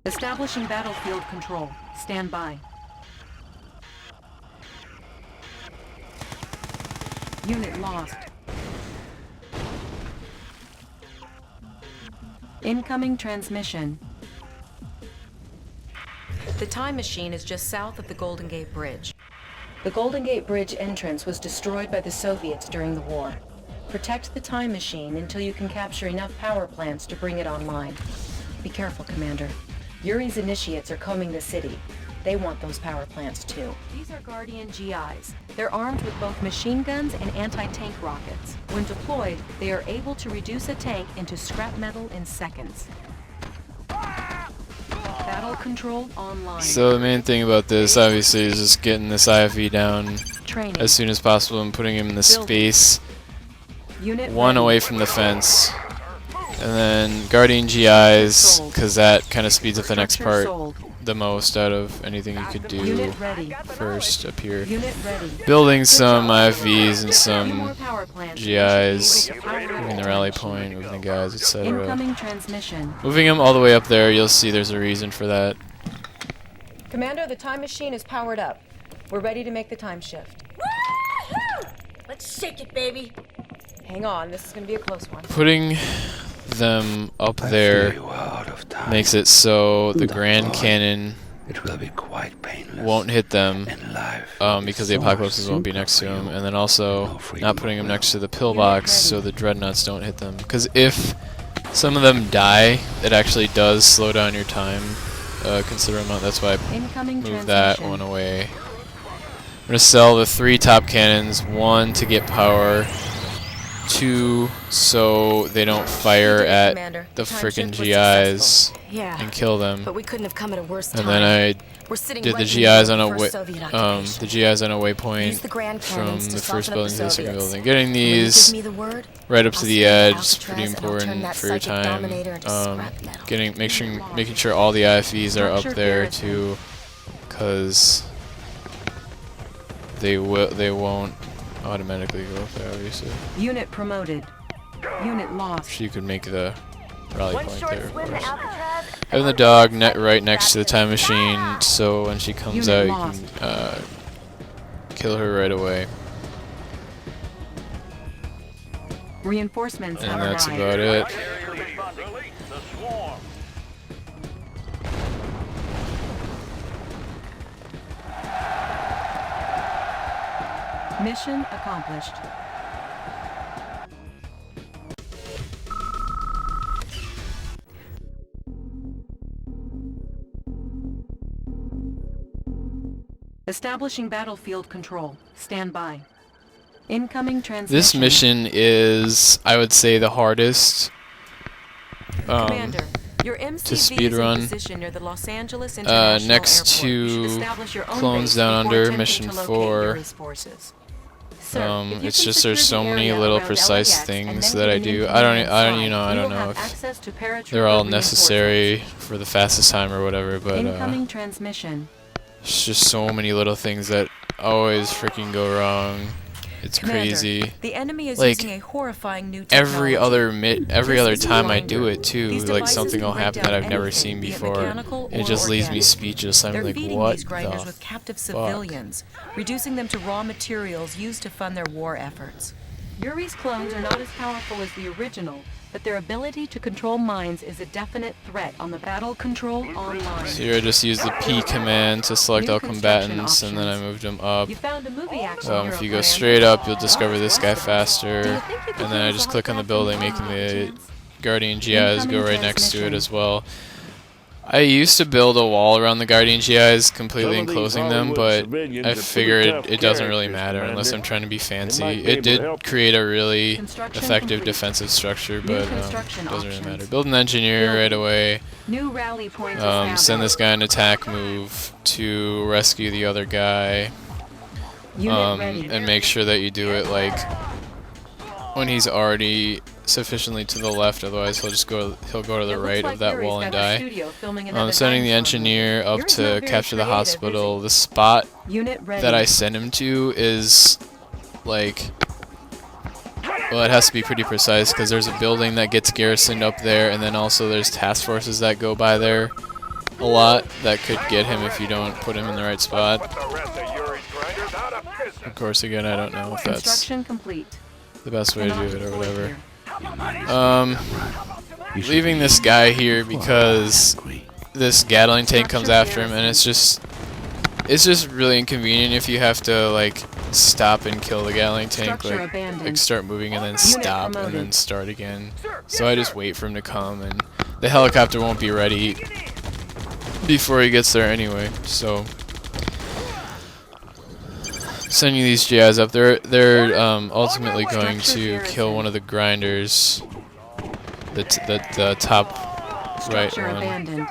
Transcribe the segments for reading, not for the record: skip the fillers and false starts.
Establishing battlefield control. Stand by. Unit lost. Incoming transmission. The time machine is just south of the Golden Gate Bridge. The Golden Gate Bridge entrance was destroyed by the Soviets during the war. Protect the time machine until you can capture enough power plants to bring it online. Be careful, Commander. Yuri's initiates are combing the city. They want those power plants too. These are Guardian GIs. They're armed with both machine guns and anti-tank rockets. When deployed, they are able to reduce a tank into scrap metal in seconds. Battle control online. So the main thing about this, obviously, is just getting this IFE down Training. as soon as possible and putting him in the space Unit one ready. away from the fence. And then Guardian GIs, because that kind of speeds up the next Structure part sold. the most out of anything you could do Unit ready. first up here. Unit ready. Building some IFVs and Any more some power plants GIs, to power moving the rally point, moving the guys, etc. Incoming transmission. Moving them all the way up there, you'll see there's a reason for that. Commander, the time machine is powered up. We're ready to make the time shift. Woo-hoo! Let's shake it, baby. Hang on, this is going to be a close one. Putting them up there makes it so the Grand Cannon It will be quite painless. won't hit them And life because the is so much apocalypses won't be simpler next to for them, you. and then also No freedom not putting of them will. next to the pillbox so the dreadnoughts don't hit them. Because if some of them die, it actually does slow down your time a considerable amount. That's why I Incoming moved that transmission. one away. I'm gonna sell the 3 top cannons, 1 to get power, 2 so they don't fire did it, at Commander. the Time frickin' shift was GIs successful. Yeah, and kill them. but we couldn't have come at a worse time. And then I We're sitting did right the in GIs on middle a of the first Soviet occupation. the GIs on a Use waypoint the Grand from Cannons to the first soften up building to the second Soviets. building. Getting When you these give me the word, right up I'll to the send edge Alcatraz is pretty and I'll turn important that for your psychic time. dominator into scrap metal. Making sure all the IFEs are up Structure there garrison. too, because they won't automatically go up there, obviously. Unit promoted. Unit lost. So you could make the rally One point short there, of swim to course. Alcatraz. Having the dog right next to the time machine, so when she comes Unit out, you can kill her right away. Reinforcements And have that's arrived. about it. Mission accomplished. Establishing battlefield control. Stand by. Incoming transmission. This mission is, I would say, the hardest. Commander, your MCV to is in speedrun, position near the Los Angeles International next Airport. You should to establish your own Clones base Down before Under, attempting Mission to locate 4. Yuri's forces. Sir, if you It's can just secure there's so the many area little around precise LAX and things then that I get an do. incoming I don't inside, know have if access to they're all paratrooper necessary for the fastest time or whatever, but Incoming transmission. it's just so many little things that always freaking go wrong. It's Commander, crazy. The enemy is Like, using a horrifying new technology. Every other Just as a time I reminder, do it too, these like devices something can will break happen down that I've never anything, seen be it before. mechanical It or just leaves me organic. speechless. I'm They're like, feeding what these grinders the with captive fuck? civilians, reducing them to raw materials used to fund their war efforts. Yuri's clones are not as powerful as the original, but their ability to control minds is a definite threat on the battle control online. So here I just used the P command to select New all construction combatants, and then I options. moved them up. You found a movie action If hero you go plan. straight up, you'll discover this guy Do faster, you think you could and then I use just all click on the that building, from making the chance? Guardian GIs go Incoming right next to it transmission. as well. I used to build a wall around the Guardian GIs, completely enclosing them, but I figured it doesn't really matter unless I'm trying to be fancy. It did create a really Construction effective complete. defensive structure, New but it construction doesn't really options. matter. Build an engineer right away. New rally points Send established. this guy an attack move to rescue the other guy, Unit ready. and make sure that you do it like when he's already sufficiently to the left. Otherwise, he'll go to the It looks right like of that Yuri's wall and got the die. studio filming another Sending the dinosaur movie. engineer up Yuri's to not very capture the creative, is hospital. he? The spot Unit ready. that I send him to is like, well, it has to be pretty precise because there's a building that gets garrisoned up there, and then also there's task forces that go by there. a lot that could get him if you don't put him in the right spot. Of course, again, I don't know if that's Construction complete. the best way to do it or whatever. You Leaving this guy here because this Gatling tank comes after him, and it's just really inconvenient if you have to like stop and kill the Gatling tank, Structure like abandoned. start moving and then Unit stop and promoted. then start again. So I just wait for him to come, and the helicopter won't be ready before he gets there anyway. So sending these GIs up, they're ultimately going to kill one of the grinders, the top right Structure one. abandoned.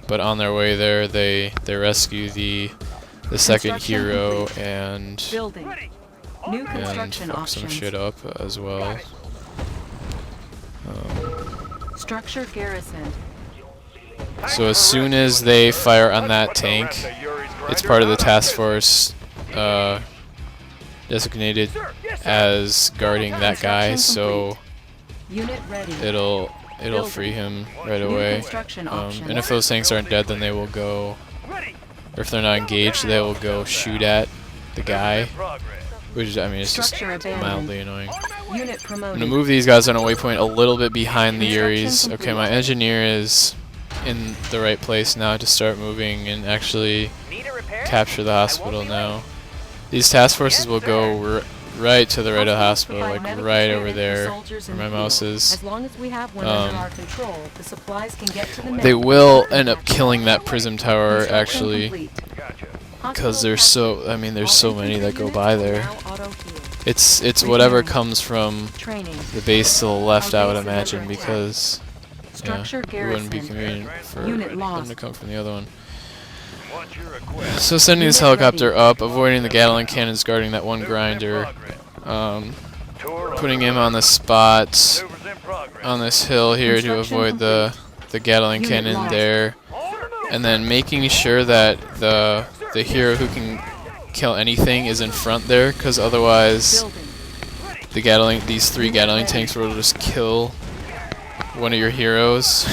But on their way there, they rescue the second Construction hero complete. and Building. New construction fuck some options. shit up as well. Structure garrisoned. So as soon as they fire on that tank, it's part of the task force designated as guarding that guy, so Unit ready. it'll free him right New away. construction options. And if those tanks aren't dead, then they will go, or if they're not engaged, they will go shoot at the guy, which I mean is just Structure abandoned. mildly annoying. Unit I'm promoted. gonna move these guys on a waypoint a little bit behind the Construction Uris. complete. Okay, my engineer is in the right place now to start moving and actually capture the hospital now. These task forces will go right to the right of the hospital, Provide like medical right treatment over for there soldiers where in my the mouse field. is. As long as we have one under our control, the supplies can get to the They medic will without end up impact. killing that prism tower Construction actually, complete. because there's so, I mean, there's so many that go by there. Now auto-heal. It's whatever comes from Training. the base to the left, I would Our base is imagine, under attack. because Structure it wouldn't be garrison. convenient for Unit them lost. to come from the other one. So sending this Unit helicopter ready. up, avoiding the Gatling cannons guarding that one grinder, putting him on the spot on this hill here to Construction avoid the Gatling Unit cannon lost. there, and then making sure that the hero who can kill anything is in front there, because otherwise Building. these three Gatling tanks will just kill one of your heroes,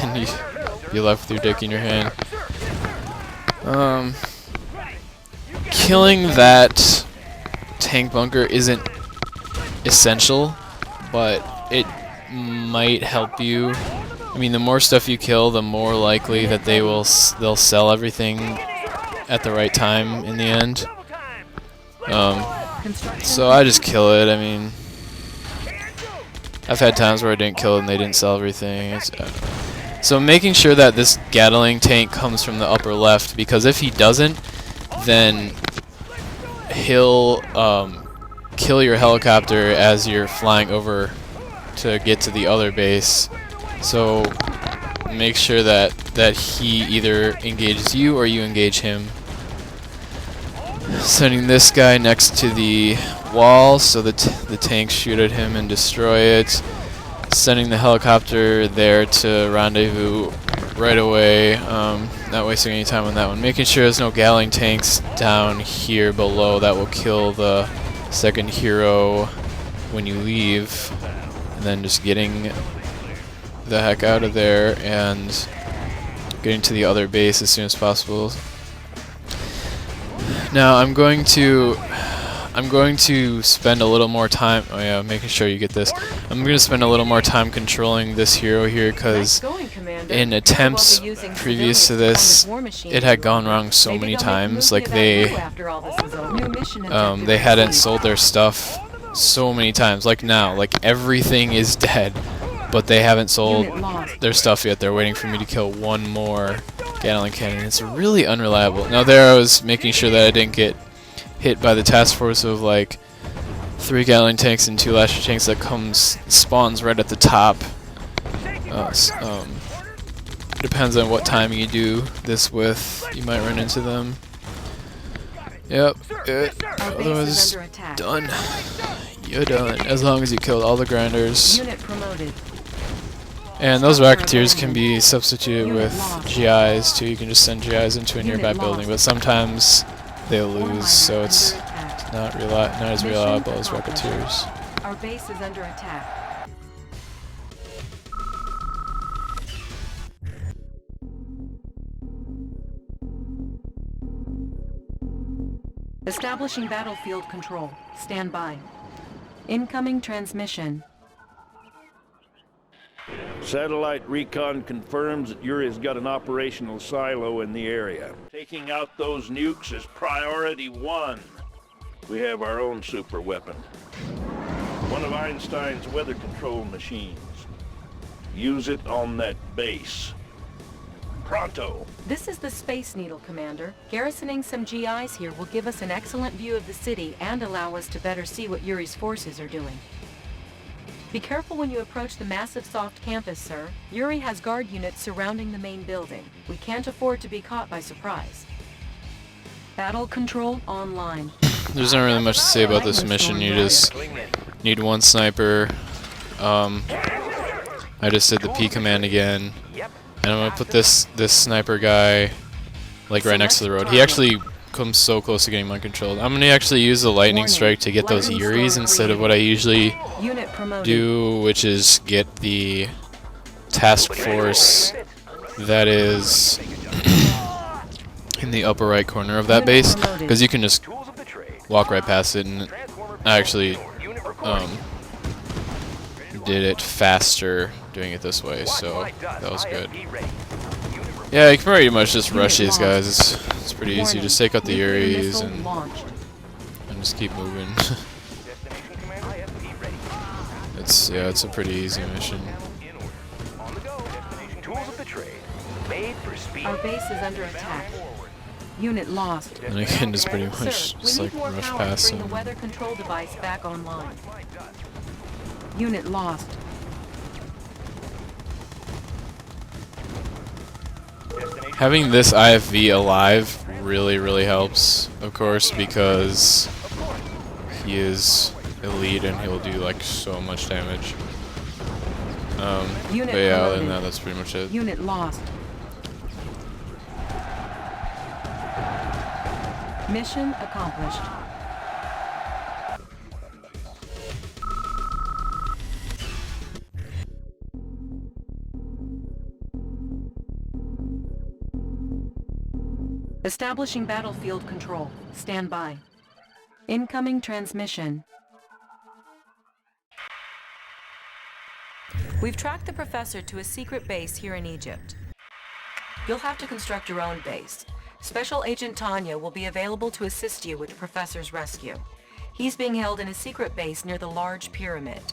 and you're left with your dick in your hand. Killing that tank bunker isn't essential, but it might help you. I mean, the more stuff you kill, the more likely that they'll sell everything at the right time in the end. Construction. So I just kill it. I mean, I've had times where I didn't kill it and they didn't sell everything. So making sure that this Gatling tank comes from the upper left, because if he doesn't, then he'll kill your helicopter as you're flying over to get to the other base. So make sure that he either engages you or you engage him. Sending this guy next to the wall so that the tanks shoot at him and destroy it. Sending the helicopter there to rendezvous right away. Not wasting any time on that one. Making sure there's no Gatling tanks down here below that will kill the second hero when you leave. And then just getting the heck out of there and getting to the other base as soon as possible. Now I'm going to spend a little more time. Oh yeah, making sure you get this. I'm going to spend a little more time controlling this hero here, because in attempts previous to this, it had gone wrong so many times. Like they hadn't sold their stuff so many times. Like now, like everything is dead, but they haven't sold their stuff yet. They're waiting for me to kill one more Gatling cannon. It's really unreliable. Now there I was making sure that I didn't get hit by the task force of like 3 Gatling tanks and 2 Lasher tanks that spawns right at the top. Depends on what time you do this with. You might run into them. Yep. Otherwise, done. You're done. As long as you killed all the grinders. Unit promoted. And those Racketeers can be substituted with GIs too. You can just send GIs into a nearby building, but sometimes they'll lose, so it's not as reliable as Racketeers. Our base is under attack. Establishing battlefield control. Stand by. Incoming transmission. Satellite recon confirms that Yuri's got an operational silo in the area. Taking out those nukes is priority 1. We have our own superweapon. One of Einstein's weather control machines. Use it on that base. Pronto. This is the Space Needle, Commander. Garrisoning some GIs here will give us an excellent view of the city and allow us to better see what Yuri's forces are doing. Be careful when you approach the massive soft campus, sir. Yuri has guard units surrounding the main building. We can't afford to be caught by surprise. Battle control online. There's not really much to say about this mission. You just need one sniper. I just did the P command again. And I'm gonna put this sniper guy like right next to the road. He actually comes so close to getting mind controlled. I'm gonna actually use the lightning strike to get those Yuris instead of what I usually do, which is get the task force that is in the upper right corner of that base, because you can just walk right past it. And I actually did it faster doing it this way, so that was good. Yeah, you can pretty much just rush these guys. It's pretty easy. Just take out the Yuris and just keep moving. It's a pretty easy mission. Our base is under attack. Unit lost. And again, just pretty much just like rush past bring them. the weather control device back online. Unit lost. Having this IFV alive really helps, of course, because he is elite and he'll do like so much damage. But yeah, other than that, that's pretty much it. Unit lost. Mission accomplished. Establishing battlefield control. Stand by. Incoming transmission. We've tracked the professor to a secret base here in Egypt. You'll have to construct your own base. Special Agent Tanya will be available to assist you with the professor's rescue. He's being held in a secret base near the large pyramid.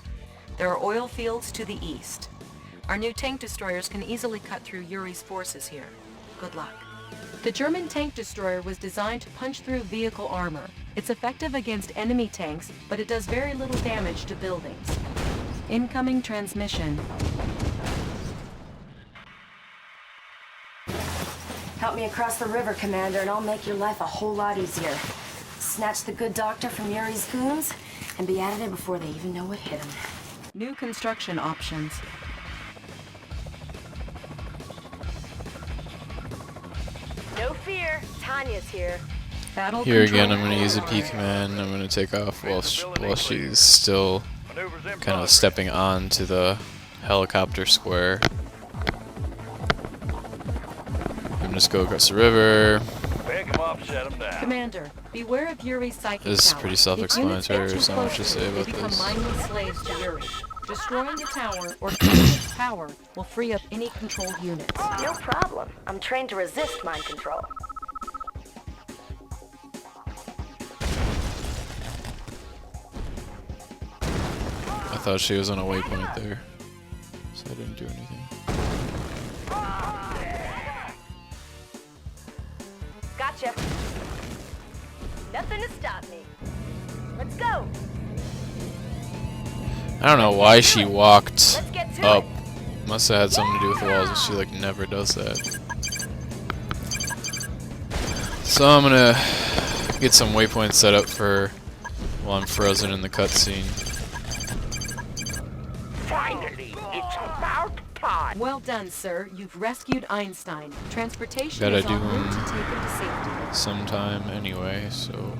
There are oil fields to the east. Our new tank destroyers can easily cut through Yuri's forces here. Good luck. The German tank destroyer was designed to punch through vehicle armor. It's effective against enemy tanks, but it does very little damage to buildings. Incoming transmission. Help me across the river, Commander, and I'll make your life a whole lot easier. Snatch the good doctor from Yuri's goons and be out of there before they even know what hit him. New construction options. No fear, Tanya's here. Battle Here control. again, I'm going to use a P command. I'm going to take off while she's still kind of stepping on to the helicopter square. And just go across the river. Commander, beware of Yuri's psychic This is power. pretty If self-explanatory. units get There's too not much to close say it, they about become this. mindless slaves to Yuri. Destroying the tower or cutting its power will free up any controlled units. No problem. I'm trained to resist mind control. I thought she was on a waypoint there, so I didn't do anything. Gotcha. Nothing to stop me. Let's go. I don't know why she walked Let's get to up. it. Must have had something to do with the walls, and she like never does that. So I'm gonna get some waypoints set up for while I'm frozen in the cutscene. Finally, it's about time. Well done, sir. You've rescued Einstein. Transportation Gotta is do en route to him take him to safety. sometime anyway, so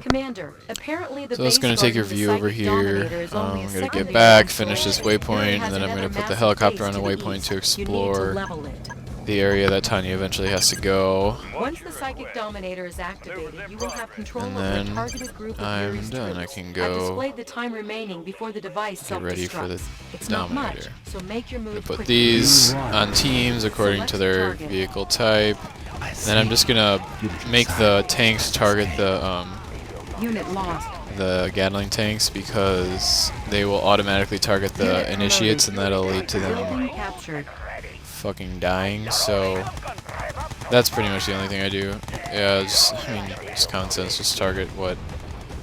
Commander, apparently the so it's base gonna take your guard of the view over Psychic here. Dominator is only a I'm gonna second get beyond back, the finish this square. Yuri waypoint, has and then I'm gonna another put the massive helicopter base on a to the waypoint east. to You need to explore level it. the area that Tanya eventually has to go. Once the psychic dominator is activated, you will have control And over a then targeted group of I'm Yuri's done. troops. I can I've go displayed the time remaining before the device get ready for the self-destructs. It's not much, Dominator. so make your move Put quickly. these on teams according to their vehicle type. Then I'm just gonna make the tanks target Unit lost. the Gatling tanks because they will automatically target the initiates, and that'll lead to them Building captured. fucking dying. So that's pretty much the only thing I do. Yeah, just common sense. Just target what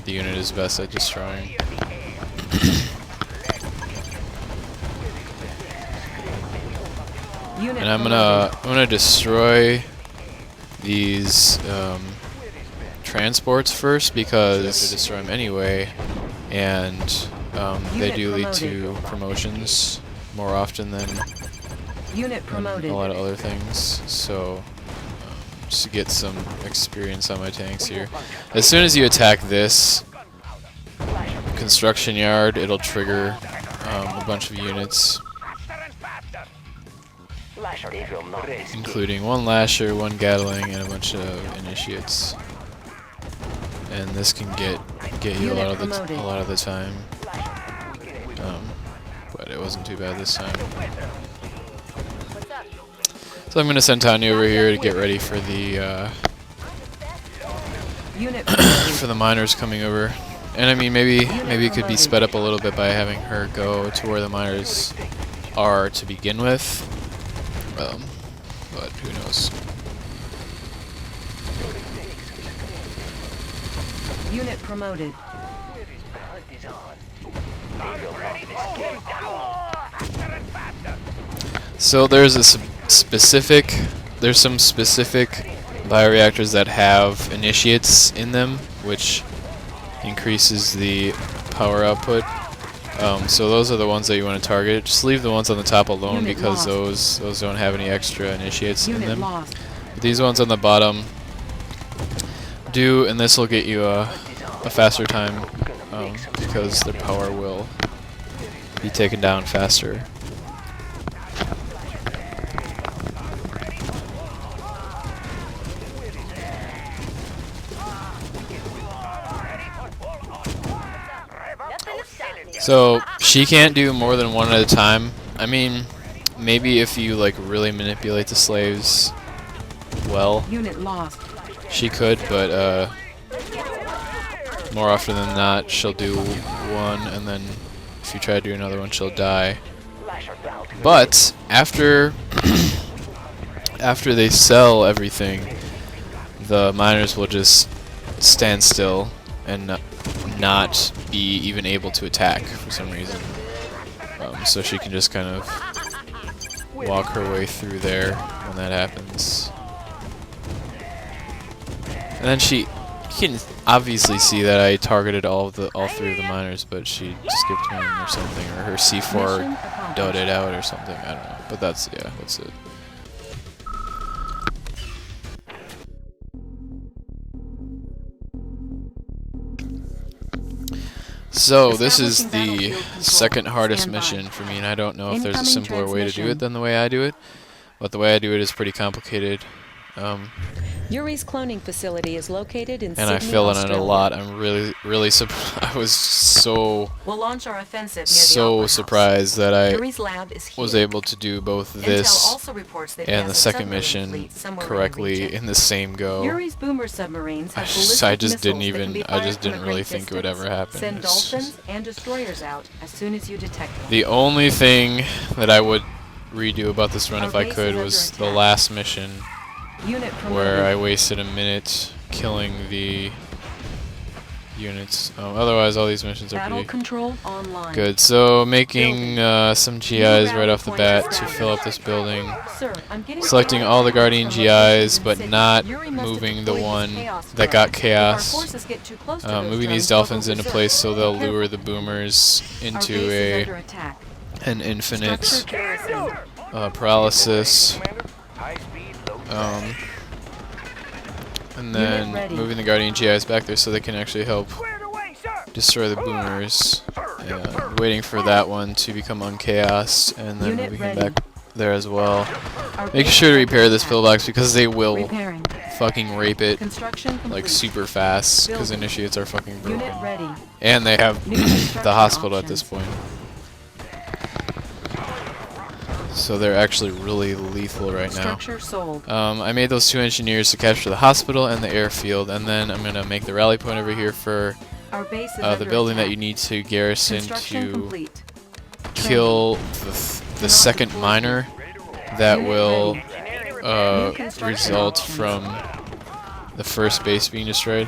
the unit is best at destroying. Unit And I'm promoted. gonna destroy these transports first because I have to destroy them anyway, and they do lead to promotions more often than Unit a promoted. lot of other things. So just to get some experience on my tanks here. As soon as you attack this construction yard, it'll trigger a bunch of units, including one Lasher, one Gatling, and a bunch of initiates. And this can get you a lot of the time. But it wasn't too bad this time. So I'm gonna send Tanya over here to get ready for the Unit for the miners coming over. And I mean, maybe it could be sped up a little bit by having her go to where the miners are to begin with. But who knows? Unit promoted. So there's some specific bioreactors that have initiates in them, which increases the power output. So those are the ones that you want to target. Just leave the ones on the top alone Unit because lost. those don't have any extra initiates in Unit them. lost. But these ones on the bottom do, and this will get you a faster time because their power will be taken down faster. So she can't do more than one at a time. I mean, maybe if you like really manipulate the slaves well, Unit lost. she could, but more often than not, she'll do one, and then if you try to do another one, she'll die. But after after they sell everything, the miners will just stand still and not be even able to attack for some reason. So she can just kind of walk her way through there when that happens. And then you can obviously see that I targeted all three of the miners, but she skipped one or something, or her C4 dotted out or something. I don't know, but that's it. So this is the second hardest mission for me, and I don't know if there's a simpler way to do it than the way I do it, but the way I do it is pretty complicated. Yuri's cloning facility is located in and I Sydney, fill in Australia. a lot. I'm really surprised. I was so We'll launch our offensive near the Opera House. surprised that I Yuri's lab is here. was able to do both Intel this also reports that he and has the a second submarine mission fleet somewhere in the correctly region. in the same go. Yuri's boomer submarines have I ballistic just didn't missiles that can be even- I just fired from didn't a really great think it would distance. ever happen. Send It's- dolphins and destroyers out as soon as you detect them. The only thing that I would redo about this run Our if I base could is under was the attack. last mission Unit promoted. where I wasted a minute killing the units. Otherwise, all these missions are Battle pretty control online. good. So making some GIs right off the bat to fill up this building. Sir, I'm getting Selecting all the Guardian GIs, but not moving the one that got chaos. Moving these dolphins into place so they'll lure the boomers into an infinite paralysis. And then moving the Guardian GIs back there so they can actually help destroy the boomers. Waiting for that one to become unchaosed, and then Unit moving him ready. there as well. Our Make base sure to is under repair this attack. pillbox because they will Repairing. fucking rape it Construction complete. like super fast because Building. initiates are fucking broken. Unit ready. And they have New construction the hospital at this options. point. So they're actually really lethal right now. Structure sold. I made those 2 engineers to capture the hospital and the airfield, and then I'm going to make the rally point over here for Our base is the under building that attack. you need to garrison Construction to complete. kill the second miner that Unit will ready. New construction result options. from the first base being destroyed.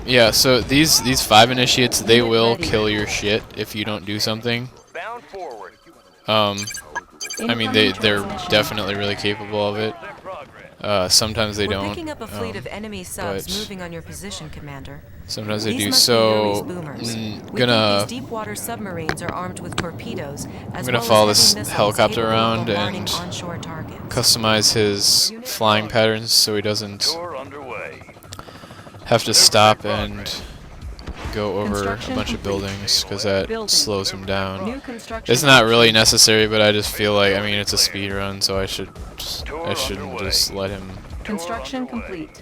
Yeah, so these 5 initiates, they Unit will ready. kill your shit if you don't do something. Bound forward. I mean, they're Incoming definitely really capable of it. Sometimes they We're don't. picking up a fleet of enemy subs but moving on your position, Commander. sometimes they These do. must be Yuri's So boomers. I'm We think gonna these deep water submarines are armed with torpedoes, as gonna well follow as this heavy missiles helicopter capable of around bombarding and onshore targets. customize his flying patterns so he doesn't Tour underway. have to stop and go over a Construction bunch of complete. buildings because that Building. slows him down. New construction. It's not really necessary, but I just feel like, I mean, it's a speed run, so I shouldn't just let him Construction complete.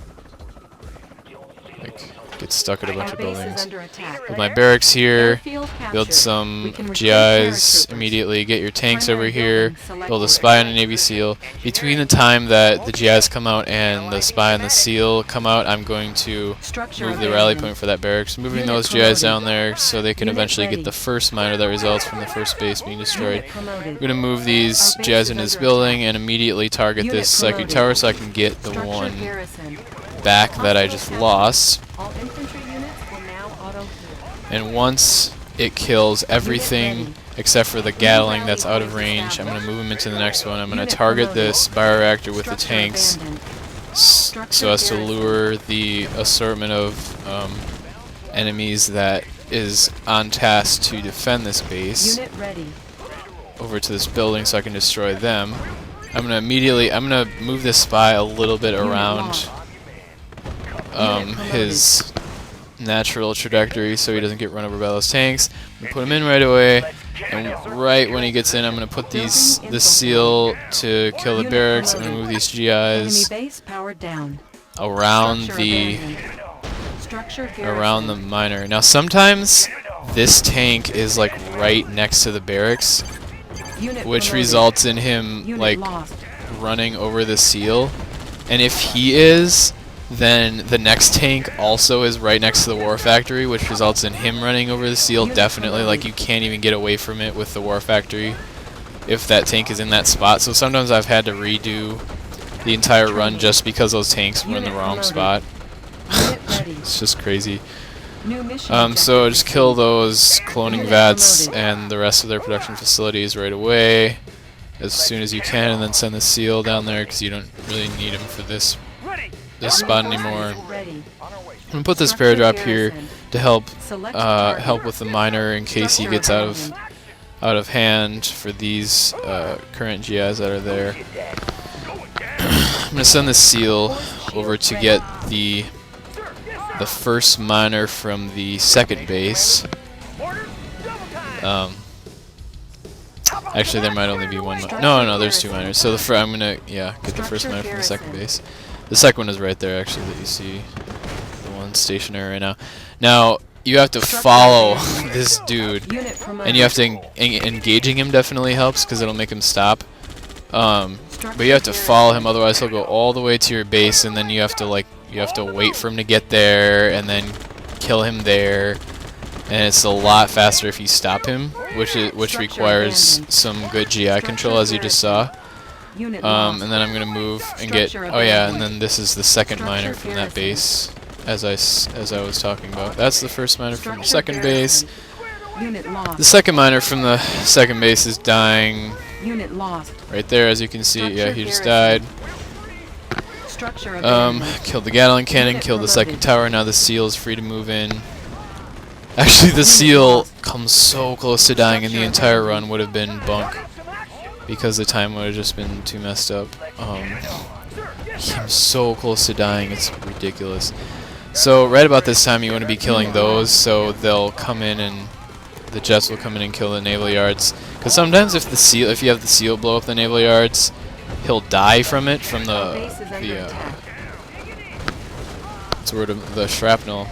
like get stuck at a bunch Our of base is buildings. under attack. Build my barracks here. Airfield captured. Build We some can recruit GIs paratroopers. immediately. Get your tanks Primary over here. building, select Build a order. spy and a Navy SEAL. Between the time that the GIs come out and the spy and the SEAL come out, I'm going to Structure move the rally abandoned. point for that barracks. Moving Unit those promoted. GIs down there so they can Unit eventually ready. get the first miner that results from the first base being destroyed. Unit promoted. I'm going to move these Our base GIs is into this under building and immediately target Unit this psychic promoted. tower so I can get the Structure one garrisoned. back that I just lost. All infantry units will now auto-heal. And once it kills everything ready. except for the Gatling that's out of range, I'm going to move him into the next one. I'm going Unit to target promoted. this bioreactor with the Structure tanks abandoned. so as to lure the assortment of enemies that is on task to defend this base Unit ready. over to this building so I can destroy them. I'm going to move this spy a little bit Unit around lost. Unit promoted. his natural trajectory so he doesn't get run over by those tanks. I'm going to put him in right away, and right when he gets in I'm going to put this SEAL to kill the Unit barracks. I'm promoted. going to move these Enemy GIs base powered down. around Structure the abandoned. Structure around the garrisoned. miner. Now sometimes this tank is like right next to the barracks, Unit which promoted. results in him Unit like lost. running over the SEAL. And if he is, then the next tank also is right next to the war factory, which results in him running over the SEAL. Unit Definitely, like promoted. you can't even get away from it with the war factory if that tank is in that spot. So sometimes I've had to redo the entire run just because those tanks were in the Unit wrong promoted. spot. Unit ready. It's just crazy. New mission So objective just kill achieved. those cloning Unit vats promoted. and the rest of their production facilities right away as soon as you can, and then send the SEAL down there because you don't really need him for this spot anymore. Ready. I'm gonna put this Structure paradrop here garrisoned. to help Select target. help with the miner in case he Structure gets abandoned. out of hand for these current GIs that are there. I'm gonna send the SEAL over to get the first miner from the second base. Actually, there might only be one. No, there's 2 miners. So I'm gonna get the first miner from the second base. The second one is right there, actually, that you see. The one stationary right now. Now you have to follow this dude, Unit promoted. and you have to engaging him definitely helps because it'll make him stop. But you have to follow him, otherwise he'll go all the way to your base, and then you have to wait for him to get there, and then kill him there. And it's a lot faster if you stop him, which requires abandoned. some good GI control, as you just saw. Unit lost. And then I'm gonna move and get. Structure Oh yeah, and abandoned. then this is the second Structure miner from that garrisoned. base, as I was talking about. That's the first miner from the Structure second base. garrisoned. Unit lost. The second miner from the second base is dying Unit lost. right there, as you can see. Yeah, Structure he just died. garrisoned. Structure abandoned. Killed the Gatling cannon, Unit killed the second promoted. tower. Now the SEAL is free to move in. Actually, the SEAL comes so close to dying, and the Structure entire abandoned. run would have been bunk because the time would have just been too messed up. He came so close to dying, it's ridiculous. So right about this time, you want to be killing those, so they'll come in and the jets will come in and kill the naval yards. Because sometimes if you have the seal blow up the naval yards, he'll die from it, from the sort of the shrapnel.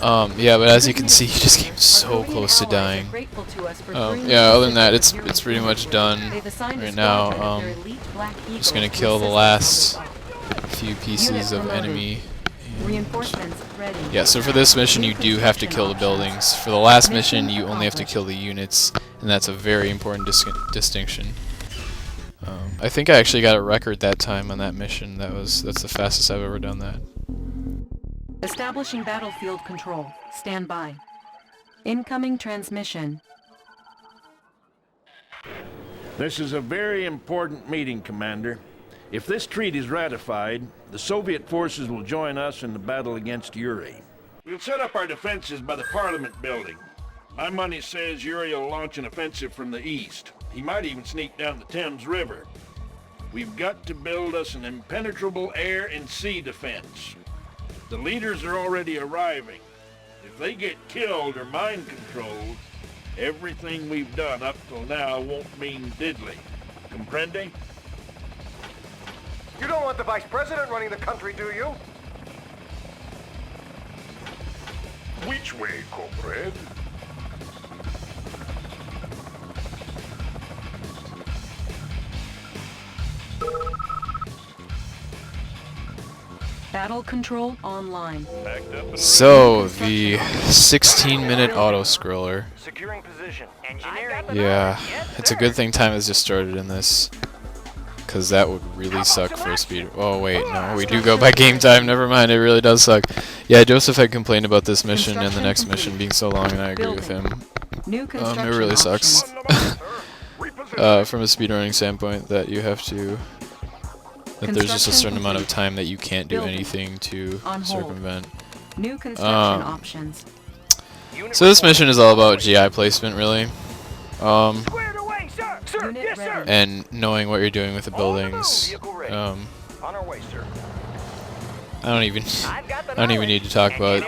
Yeah, but as you can see, he just came so close to dying. Yeah, other than that, it's pretty much done right now. Just gonna kill the last few pieces of enemy. Yeah, so for this mission, you do have to kill the buildings. For the last mission, you only have to kill the units, and that's a very important distinction. I think I actually got a record that time on that mission. That's the fastest I've ever done that. Establishing battlefield control. Stand by. Incoming transmission. This is a very important meeting, Commander. If this treaty is ratified, the Soviet forces will join us in the battle against Yuri. We'll set up our defenses by the Parliament building. My money says Yuri will launch an offensive from the east. He might even sneak down the Thames River. We've got to build us an impenetrable air and sea defense. The leaders are already arriving. If they get killed or mind-controlled, everything we've done up till now won't mean diddly. Comprende? You don't want the vice president running the country, do you? Which way, comrade? Battle control online. So, the 16-minute auto-scroller. Securing position. Yeah, it's a good thing time has just started in this. Because that would really suck for a speed. Oh, wait, no, we do go by game time. Never mind, it really does suck. Yeah, Joseph had complained about this mission and the next mission being so long, and I agree with him. It really sucks. From a speedrunning standpoint, that you have to... that there's just a certain amount of time that you can't do anything to circumvent. New construction options. So this mission is all about GI placement, really. Squared away, sir! Sir, yes, sir! And knowing what you're doing with the buildings. On our way, sir. I don't even need to talk about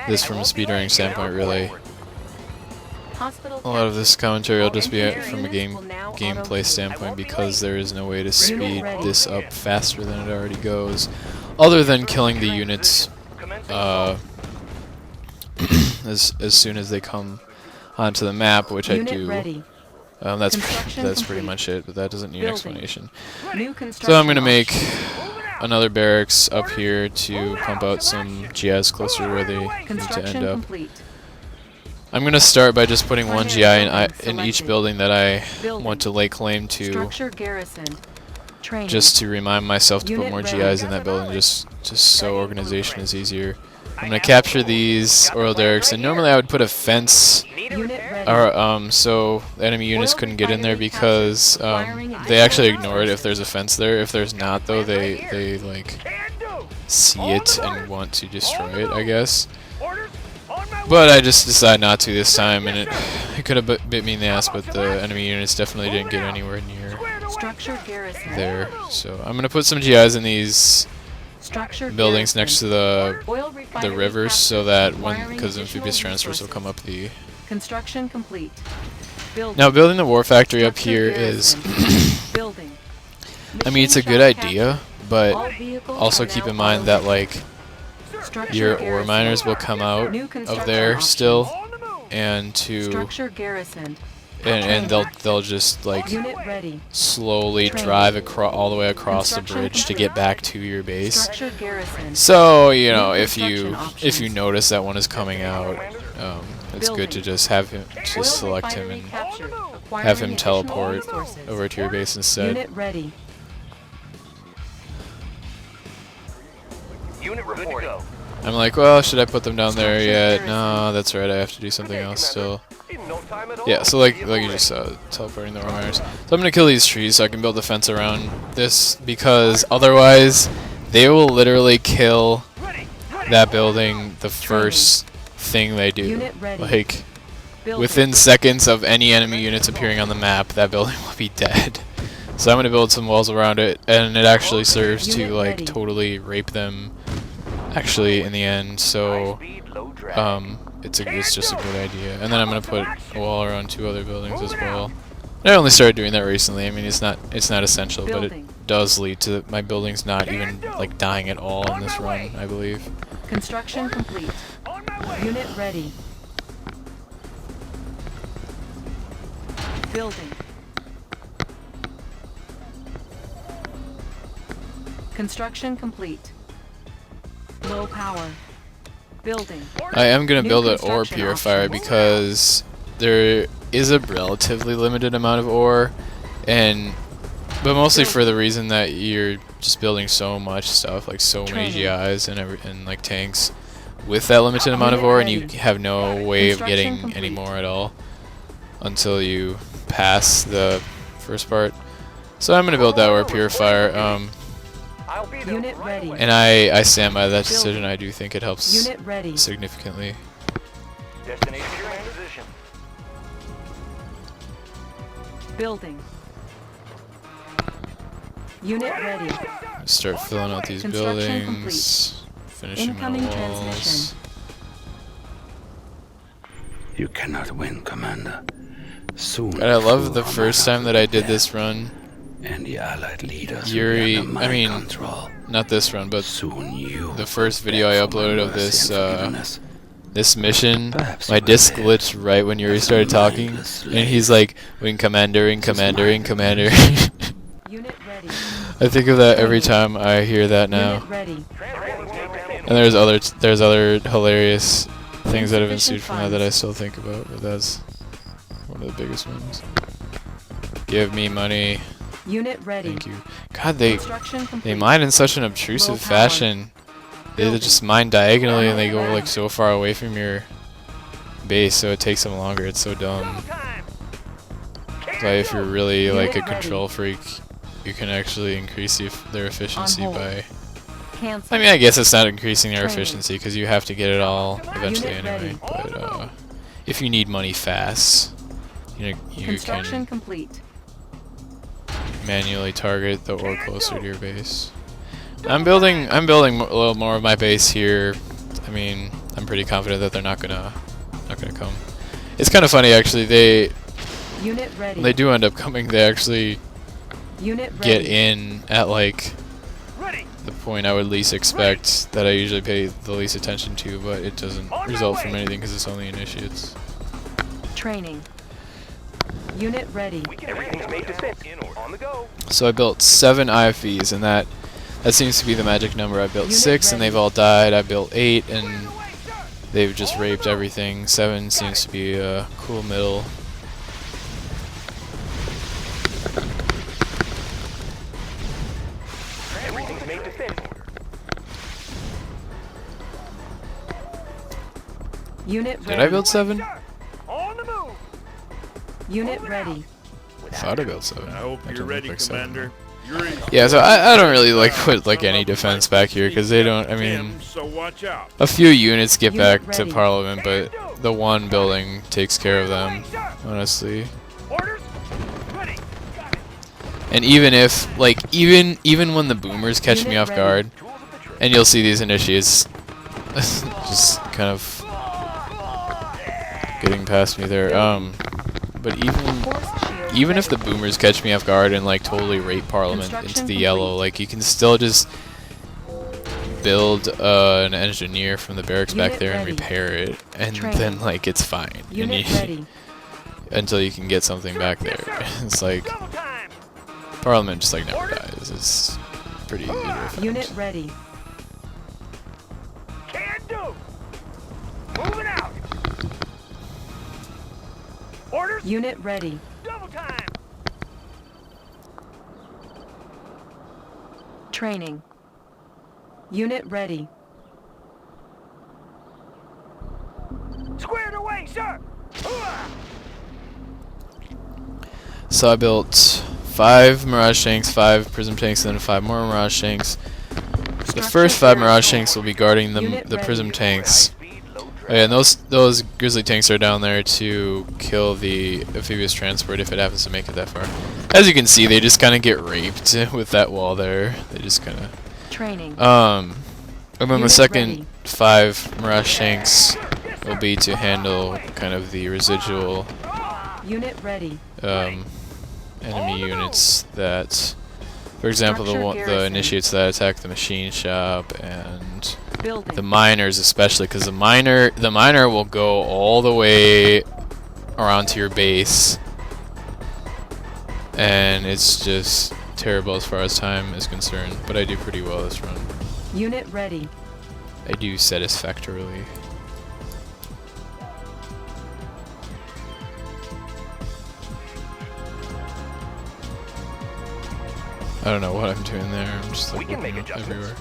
this from a speedrunning standpoint, really. A lot of this commentary will just be from a gameplay standpoint, because there is no way to speed this up faster than it already goes, other than killing the units as soon as they come onto the map, which I do. That's pretty much it, but that doesn't need explanation. So I'm gonna make another barracks up here to pump out some GIs closer to where they need to end up. I'm gonna start by just putting one GI in each building that I want to lay claim to, just to remind myself to put more GIs in that building, just so organization is easier. I'm gonna capture these oil derricks, and normally I would put a fence, so the enemy units couldn't get in there, because they actually ignore it if there's a fence there. If there's not, though, they like see it and want to destroy it, I guess. But I just decided not to this time, and it could have bit me in the ass, but the enemy units definitely didn't get anywhere near there. So I'm gonna put some GIs in these buildings next to the rivers, so that because amphibious transfers will come up the... Construction complete. Now building the war factory up here is... I mean, it's a good idea, but also keep in mind that, like, your ore miners will come out of there still, and they'll just like slowly drive all the way across the bridge to get back to your base. So you know, if you notice that one is coming out, it's good to just select him and have him teleport over to your base instead. Unit reporting. I'm like, well, should I put them down there yet? No, that's right, I have to do something else still. Yeah, so like you just saw, teleporting the ore miners. So I'm gonna kill these trees so I can build a fence around this, because otherwise they will literally kill that building the first thing they do. Like, within seconds of any enemy units appearing on the map, that building will be dead. So I'm gonna build some walls around it, and it actually serves to like totally rape them, actually, in the end. So it's just a good idea. And then I'm gonna put a wall around 2 other buildings as well. I only started doing that recently. I mean, it's not essential, but it does lead to my buildings not even like dying at all in this run, I believe. Construction complete. Unit ready. Building. Construction complete. Low power. Building. I am gonna New build an ore construction purifier options. because there is a relatively limited amount of ore, but mostly for the reason that you're just building so much stuff, like so many Training. GIs and like tanks with that limited amount of ore, and you Ready. have no way of Construction getting complete. any more at all until you pass the first part. So I'm gonna build that ore purifier. I'll be there Unit right ready. away. And I stand by that decision. I do think it helps Unit ready. significantly. Destination in position. Building. Unit ready. Start filling out these Construction buildings, finishing the Incoming walls. transmission. You cannot win, Commander. Soon. God, I love the fool first will time that I have did to this run. and the Allied leaders Yuri, will be under I my mean, control. not this run, but Soon you the first will video I beg for my uploaded of mercy this and forgiveness. this mission. Perhaps My you will disc live glitched right when Yuri as a started talking, mindless and he's slave. like, "Wing commander, wing commander, wing commander." Unit ready. I think of that every time I hear that now. Unit ready. And there's other hilarious things that have Insufficient ensued from that that I still think about, but that's one of the biggest ones. Give me money. Unit ready. Thank you. God, they Construction complete. mine in such an Low obtrusive power. fashion. They Building. just mine diagonally and they go Ready. like so far away from your base, so it takes them longer. It's so dumb. Time. But if you're really like a Unit ready. control freak, you can actually increase their efficiency hold. by. Cancel. I mean, I guess it's not increasing their Training. efficiency because you have to get it all eventually Unit anyway. ready. But if you need money fast, you Construction can complete. manually target the ore closer to your base. I'm building a little more of my base here. I mean, I'm pretty confident that they're not gonna come. It's kind of funny actually. Unit ready. They do end up coming. They actually Unit ready. get in at like Ready. the point I would least expect, that I usually pay the least attention to, but it doesn't result from anything because it's only initiates. Training. Unit ready. Everything's made to fit. In order. On the go. So I built 7 IFVs, and that seems to be the magic number. I built Unit 6 and ready. they've all died. I built 8 and they've just raped everything. 7 seems to be a cool middle. Everything's made to fit. Unit Did ready. I build 7? On the move. Unit ready. I thought I built 7. I hope That you're doesn't ready, look like 7. Commander. Yuri. Yeah, so I don't really like put like any defense back here because they don't. I mean, So watch out. a few units get Unit back to ready. Parliament, but the one building takes care of them, honestly. Orders. Ready. Got it. And even if, like, even when the boomers catch me Unit off ready. guard, Tools of the trade. and you'll see these initiates just kind of getting past me there. But Force shield even if the ready. boomers catch me off guard and like totally rape Parliament into Construction the yellow, complete. like you can still just build an engineer from the barracks back Unit there and ready. repair it, and Training. then like it's fine. And Unit ready. until you can get something back there. It's like Double time. Parliament just like never dies. It's pretty easy to defend. Unit ready. Can do. Moving out. Orders. Unit ready. Double time. Training. Unit ready. Squared away, sir. Hooah! So I built 5 Mirage tanks, 5 Prism tanks, and then 5 more Mirage tanks. The first 5 Mirage tanks will be guarding Unit the Prism ready. tanks. Speed, low Oh, drag. yeah, and those Grizzly tanks are down there to kill the amphibious transport if it happens to make it that far. As you can see, they just kind of get raped with that wall there. They just kind of... Training. And then the Unit second ready. 5 Mirage tanks will be to handle kind of the residual Unit ready. enemy units that, for example, the Structure the garrison. initiates that attack the machine shop and Building. the miners, especially because the miner will go all the way around to your base, and it's just terrible as far as time is concerned. But I do pretty well this run. Unit ready. I do satisfactorily. I don't know what I'm doing there. I'm just like looking up everywhere.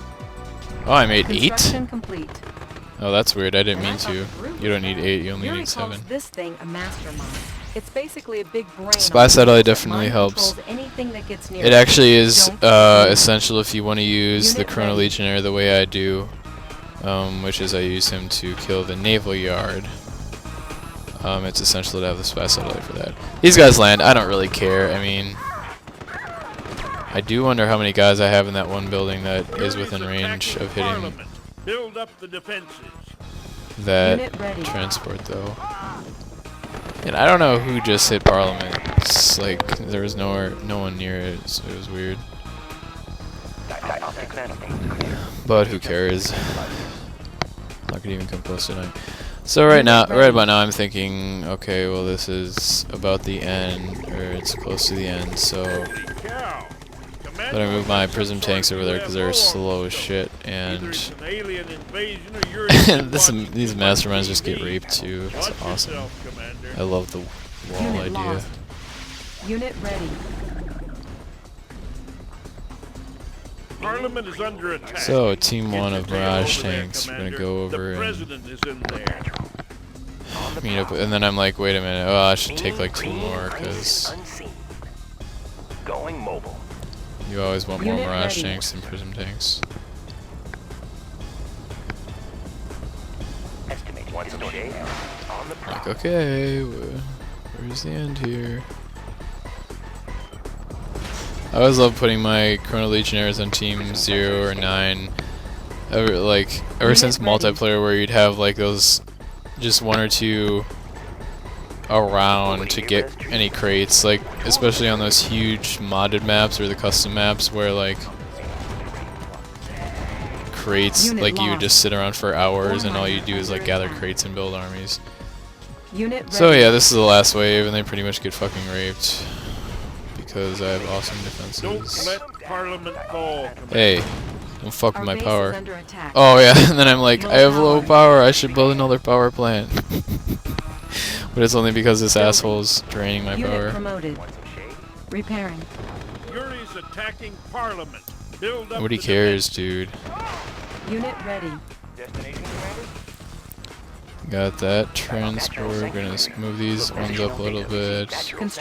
Oh, I made 8? Construction complete. Oh, that's weird. I didn't mean to. You don't need 8. You only Yuri need calls 7. this thing a mastermind. It's basically a big brain. Spy on satellite that definitely mind helps. controls anything that gets near It actually is Don't confuse. essential if you want to use the Unit Chrono ready. Legionnaire the way I do, which is I use him to kill the naval yard. It's essential to have the spy satellite for that. These guys land. I don't really care. I mean, I do wonder how many guys I have in that one building that is within range of hitting Parliament. Build up the defenses. that Unit ready. transport, though. And I don't know who just hit Parliament. It's like there was no one near it, so it was weird. But who cares? Not gonna even come close tonight. So right about now, I'm thinking, okay, well this is about the end, or it's close to the end. So Cow. but I move my prism tanks over there because they're slow as shit, and An alien invasion or you're these masterminds just get raped too. It's Watch awesome. yourself, Commander. I love the wall Unit idea. lost. Unit ready. Parliament is under attack. So Team Get 1 your of tail Mirage over there, tanks. We're gonna Commander. go over The and president is in there. meet up, and then I'm like, wait a minute. Oh, I should take like 2 more because Going mobile. you always want more Unit Mirage ready. tanks than prism tanks. Estimate once shade on the Like, okay, where's the end here? I always love putting my Chrono Legionnaires on Team 0 or 9. Ever since ready. multiplayer, where you'd have like those, just 1 or 2 around to get any crates, like especially on those huge modded maps or the custom maps where like crates, Unit like you would lost. just sit around for hours and all you do is like gather crates and build armies. Unit ready. So yeah, this is the last wave, and they pretty much get fucking raped because I have awesome Don't defenses. let Parliament fall, Commander. Hey, don't fuck Our with my base power. is under attack. Oh yeah, and then I'm like, Low I have low power. power. I should build another power plant. But it's only because this asshole's draining my Unit power. promoted. Repairing. Yuri's attacking Parliament. Build up Nobody the cares, dude. Unit ready. destination, Commander. Got that transport. We're gonna move these ones up a little bit.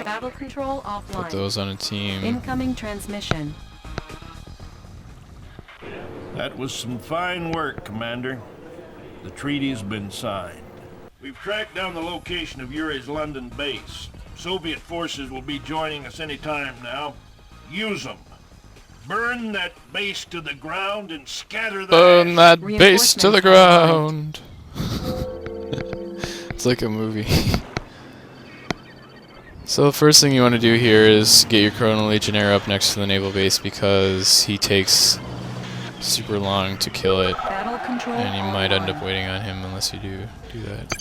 Battle control Put offline. those on a team. Incoming transmission. That was some fine work, Commander. The treaty's been signed. We've tracked down the location of Yuri's London base. Soviet forces will be joining us any time now. Use them. Burn that base to the ground and scatter the Burn ash. that base to the Reinforcements ground. It's like a movie. So the first thing you want to do here is get your Chrono Legionnaire up next to the naval base because he takes super long to kill it, Battle control and you might end up offline. waiting on him unless you do that.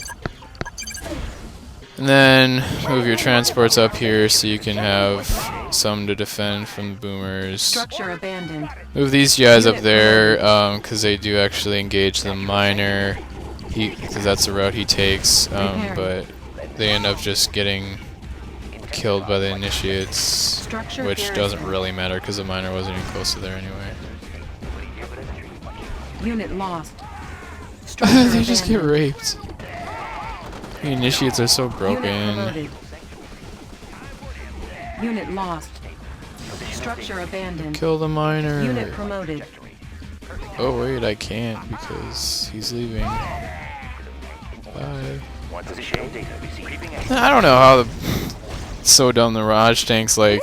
And then move your transports up here so you can have some to defend from the boomers. Structure abandoned. Move these guys up Unit there because they do actually engage the miner, because that's the route he takes. But they end up just getting killed by the initiates, Structure which garrison. doesn't really matter because the miner wasn't even close to there anyway. Unit lost. Structure They just get abandoned. raped. The initiates are so Unit broken. promoted. Unit lost. Structure abandoned. Kill the miner. Unit promoted. Oh wait, I can't because he's leaving. Bye. Once the shade, creeping in. I don't know how the so dumb the Raj tanks like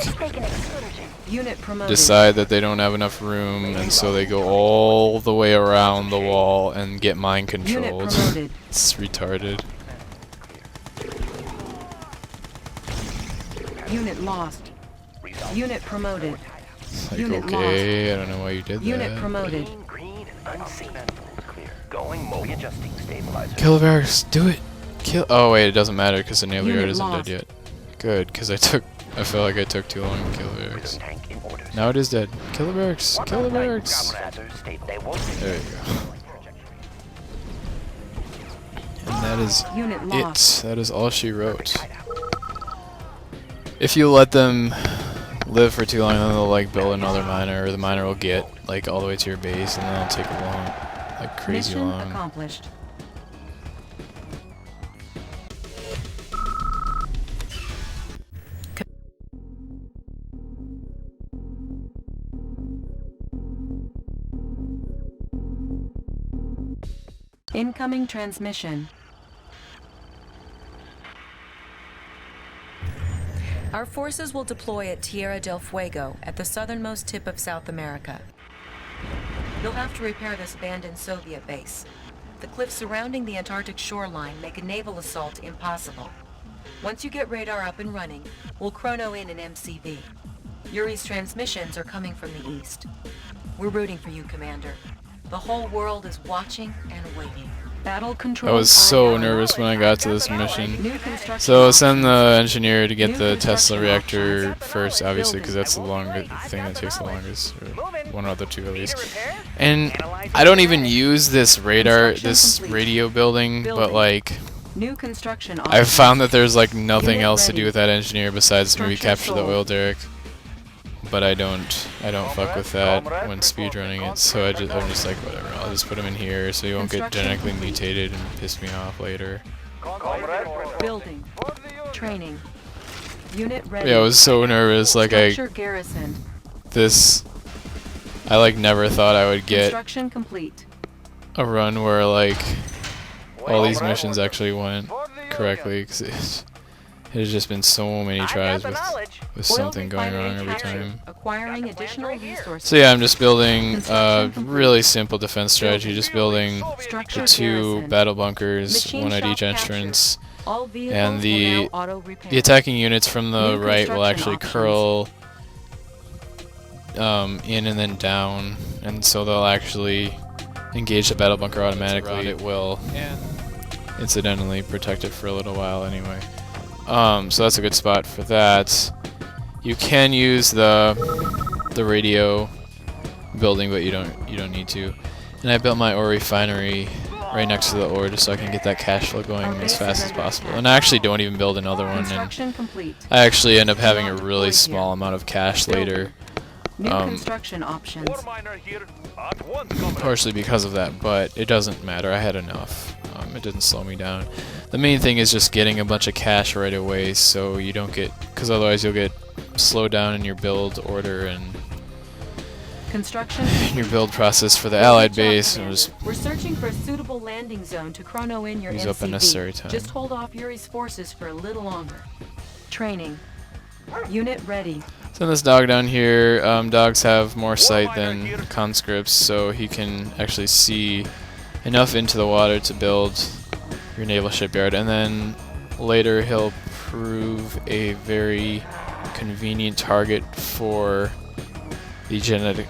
Unit promoted. decide that they don't have enough room, and so they go all the way around the wall and get mind Unit controlled. promoted. It's retarded. Unit lost. Unit promoted. It's like, Unit okay, I don't know why you did Unit that. promoted. Green, unseen. Clear. Going mode. Readjusting stabilizer. Kill the barracks, do it! Kill. Oh wait, it doesn't matter because the naval Unit yard isn't lost. dead yet. Good, because I feel like I took too long to kill the barracks. Tank in order. Now it is dead. Kill the barracks! Kill the barracks! Sensors state they won't There you go. And that is Unit it. lost. That is all she wrote. If you let them live for too long, then they'll like build another miner, or the miner will get like all the way to your base, and then it'll take long, like crazy Mission long. accomplished. Incoming transmission. Our forces will deploy at Tierra del Fuego at the southernmost tip of South America. You'll have to repair this abandoned Soviet base. The cliffs surrounding the Antarctic shoreline make a naval assault impossible. Once you get radar up and running, we'll chrono in an MCV. Yuri's transmissions are coming from the east. We're rooting for you, Commander. The whole world is watching and waiting. Battle control. I was so nervous when I got to this mission. New construction So send the options. engineer to get New the Tesla construction reactor options. first, obviously, because that's the longest thing that takes the longest, or one of the two at least. And I don't even use this radar, this radio building, but like New construction I've options. found that there's like nothing Unit else to ready. do with that engineer besides maybe Structure capture the sold. oil derrick. But I don't fuck with that when speedrunning it, so I'm just like, whatever, I'll just put him in here so he won't get Construction genetically complete. mutated and piss me off later. Building. Training. Unit ready. Yeah, I was so nervous, like Structure garrisoned. I like never thought I would get Construction complete. a run where like all these missions actually went correctly, because it has just been so many tries with something going wrong every time. Acquiring additional resources. So yeah, I'm just building a Construction complete. really simple defense strategy, just building Structure the two garrisoned. battle bunkers, Machine one at shop each captured. entrance, All vehicles and will the now auto-repair. the attacking units from the New right will construction actually curl in and then down, and so they'll actually engage the battle bunker automatically. It will incidentally protect it for a little while anyway. So that's a good spot for that. You can use the radio building, but you don't need to. And I built my ore refinery right next to the ore just so I can get that cash flow going as fast as possible. And I actually don't even build another one, and Construction complete. I actually end up having a really small amount of cash later, New construction options. partially because of that, but it doesn't matter. I had enough. It didn't slow me down. The main thing is just getting a bunch of cash right away, so you don't get, because otherwise you'll get slowed down in your build order and Construction. your build process for the allied base, and just We're searching for a suitable landing zone to chrono in your use MCV. up unnecessary time. Just hold off Yuri's forces for a little longer. Training. Unit ready. Send this dog down here. Dogs have more sight than conscripts, so he can actually see enough into the water to build your naval shipyard, and then later he'll prove a very convenient target for the genetic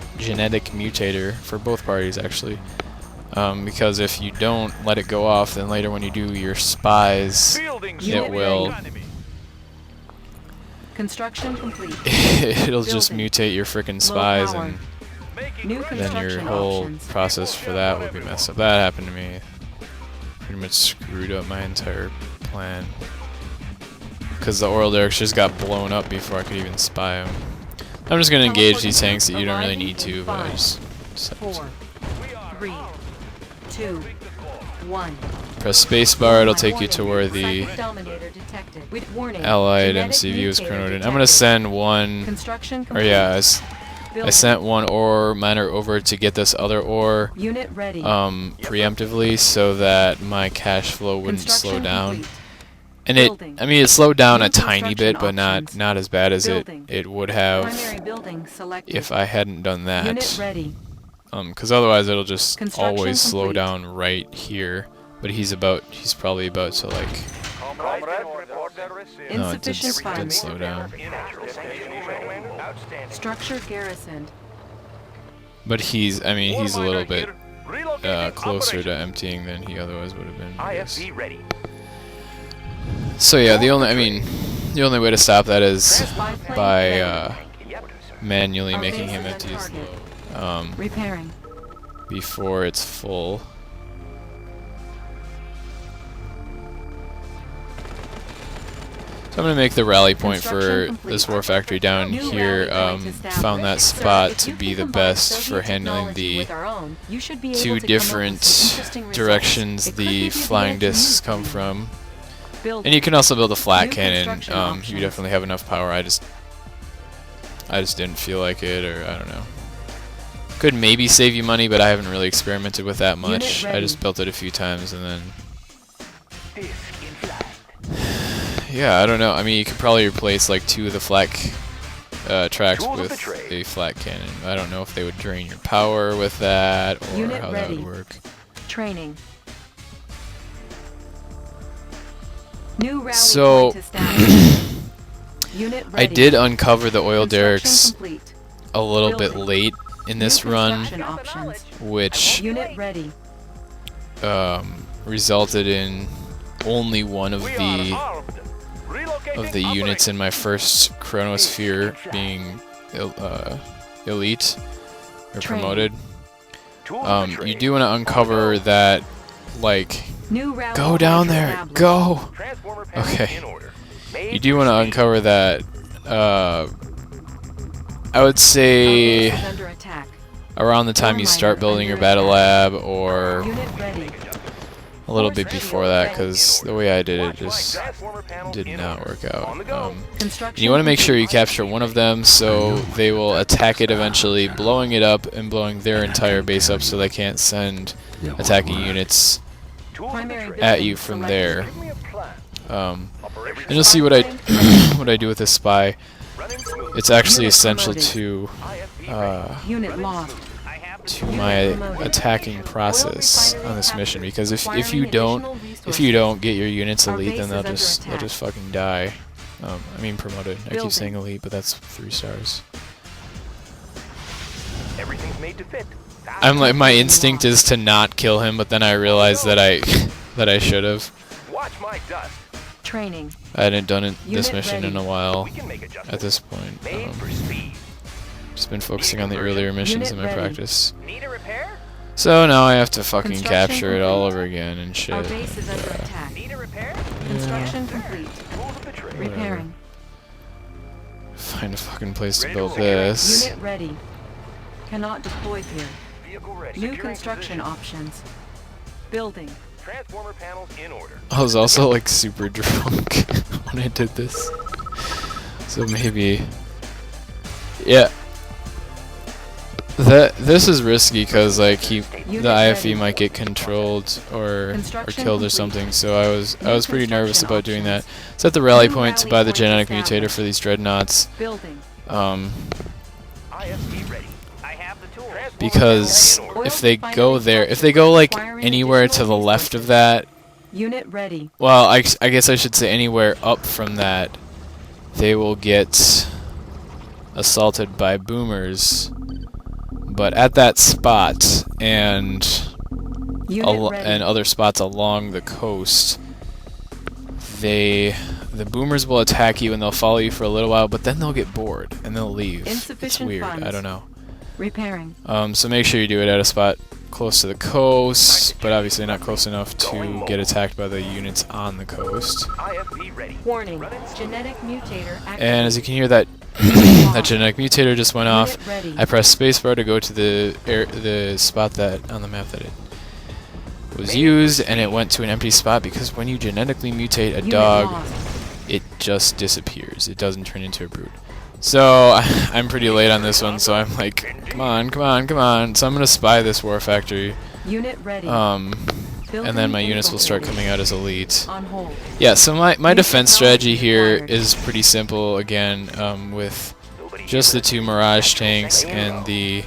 mutator for both parties, actually. Because if you don't let it go off, then later when you do your spies, it will Construction complete. it'll just Building. mutate your frickin' Low spies, power. and New then your construction whole options. process for that would be messed up. That happened to me. Pretty much screwed up my entire plan. Because the oil derricks just got blown up before I could even spy them. I'm just going to engage these tanks that you don't really need to, but I just have 4, to 3, 2, 1. press spacebar. It'll take you to where the Psychic dominator detected. With warning, allied genetic MCV was mutator chronoed in. I'm detected. going to send one, Construction or complete. yeah, I Building. sent one ore miner over to get this other ore Unit ready. preemptively so that my cash flow wouldn't slow Construction down. complete. And it, Building. I mean, it slowed down New a tiny bit, but construction not as bad as Building. it would have Primary building selected. if I hadn't done that. Unit ready. Because otherwise it'll just Construction always slow complete. down right here. But he's probably about to like. No, it did Insufficient funds. slow down. Structure garrisoned. But he's a little bit closer to emptying than he otherwise would have been. I guess. ready. So yeah, the only way to stop that is by manually making him empty his load Repairing. before it's full. So I'm going to make the rally point for this war factory down here. Found that spot to be the best for handling the two different directions the flying discs come from. And you can also build a flat cannon. You definitely have enough power. I just didn't feel like it, or I don't know. Could maybe save you money, but I haven't really experimented with that much. I just built it a few times and then. Yeah, I don't know. I mean, you could probably replace like 2 of the flat tracks with a flat cannon. I don't know if they would drain your power with that or how that would work. Training. New rally So point established. Unit ready. I did uncover the oil Construction derricks complete. a little bit Building. late in this New run, construction options. which Unit ready. resulted in only one of the units in my first chronosphere being elite or promoted. You do want to uncover that, like, New rally go point down there, established. go. Okay. You do want to uncover that. I would say Our base is under attack. around the time you start building your battle lab, or Unit ready. a little bit before that, because the way I did it just did not work out. Construction You want to make sure you complete. capture one of them, so they will attack it eventually, blowing it up and blowing their entire base up, so they can't send attacking units Primary at building you from selected. there. And you'll see what I what I do with this spy. It's actually essential to Unit lost. my attacking process on this mission, because if you don't get your units elite, then they'll just fucking die. I mean promoted. I keep saying elite, but that's 3 stars. Everything's made to fit. I'm like, my instinct is to not kill him, but then I realize that I should have. Watch my dust. Training. I hadn't done this Unit mission ready. in a while We can make adjustments. at this point. Made for speed. Just been focusing on the earlier missions Unit in my ready. practice. Need a repair? So now I have to fucking Construction capture it all complete. over again and shit. Our base is and, under attack. Need a repair? Construction complete. Tools of the trade. Repairing. find a fucking place to Ready to build secure. this. Unit ready. Cannot deploy here. Vehicle ready. New Securing construction position. options. Building. Transformer panels in order. I was also like super drunk when I did this. So maybe, yeah. This is risky because like the IFE might get controlled or killed or something. So I was pretty nervous about doing that. Set the rally point to buy the genetic mutator for these dreadnoughts. Building. ISD ready. I have the tools. Because if they go there, if they go like anywhere to the left of that, Unit ready. well, I guess I should say anywhere up from that, they will get assaulted by boomers. But at that spot and Unit ready. and other spots along the coast, the boomers will attack you and they'll follow you for a little while, but then they'll get bored and they'll leave. It's Insufficient weird. funds. I don't know. Repairing. So make sure you do it at a spot close to the coast, but obviously not close enough to get attacked by the units on the coast. IFV ready. Warning. Genetic mutator activated. And as you can hear, that that genetic mutator just went off. Unit ready. I pressed spacebar to go to the spot that on the map that it was used, and it went to an empty spot because when you genetically mutate a Unit dog, lost. it just disappears. It doesn't turn into a brute. So I'm pretty late on this one, so I'm like, come on, come on, come on. So I'm gonna spy this war factory. Unit ready. and then my units will start coming out as elite. On hold. Yeah, so my defense strategy here is pretty simple. Again, with just the 2 Mirage tanks and the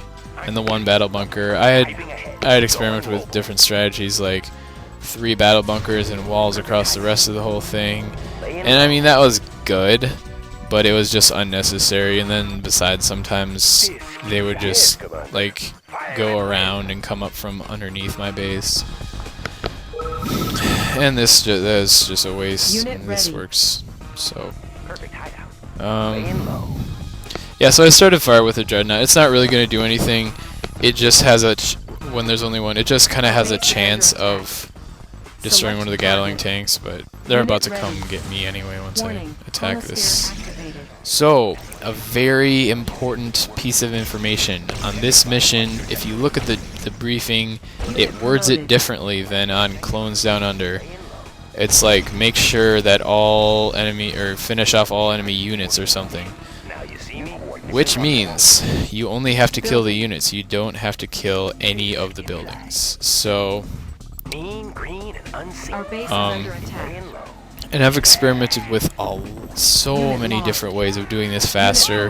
one battle bunker. I had experimented with different strategies like 3 battle bunkers and walls across the rest of the whole thing, and I mean that was good, but it was just unnecessary. And then besides, sometimes they would just like go around and come up from underneath my base, and this is just a waste. And this works so. Yeah, so I started fire with a dreadnought. It's not really going to do anything. It just has a when there's only one, it just kind of has a chance of destroying one of the Gatling tanks, but they're about to come get me anyway once I attack this. So, a very important piece of information. On this mission, if you look at the briefing, it words it differently than on Clones Down Under. It's like, make sure that all enemy, or finish off all enemy units or something. Which means, you only have to kill the units, you don't have to kill any of the buildings. So, and I've experimented with so many different ways of doing this faster,